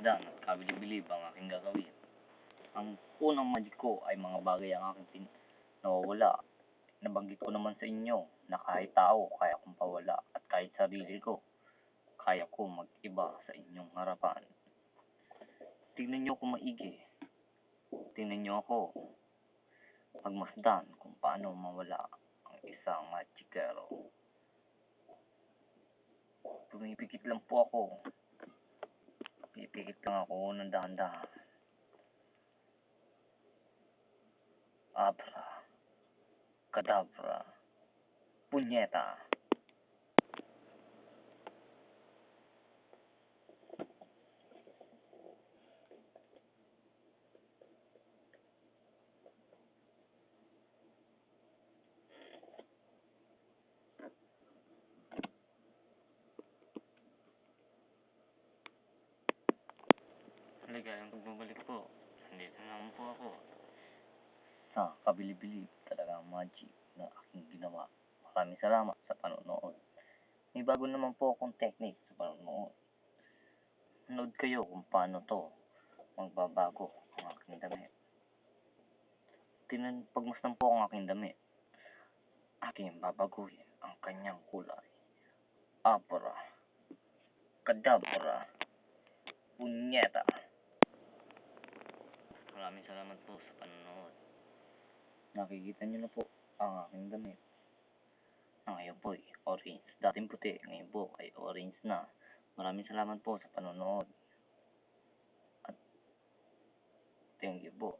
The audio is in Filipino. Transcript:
pagmasdan at kabilib-bilib ang aking gagawin. Ang unang magic ko ay mga bagay ang aking nawawala. Nabanggit ko naman sa inyo na kahit tao kaya kong pawala at kahit sarili ko, kaya ko mag-iba sa inyong harapan. Tingnan niyo ako maigi. Tingnan niyo ako pagmasdan kung paano mawala ang isang magikero. Pumipikit lang po ako. Pipikit lang ako ng dahan-dahan. Abra. Kadabra. Punyeta. Maligayang pagbabalik po. Nandito naman po ako sa kabilib-bilib talagang magic na aking ginawa. Maraming salamat sa panonood. May bago naman po akong technique sa panonood. Manood kayo kung paano to magbabago ang aking damit. Pagmasdan po ang aking damit. Aking babaguhin ang kanyang kulay. Abra. Kadabra. Punyeta. Maraming salamat po sa panonood. Nakikita niyo na po ang aking damit. Ngayon po ay orange. Dating puti, ngayon po ay orange na. Maraming salamat po sa panonood. At thank you po.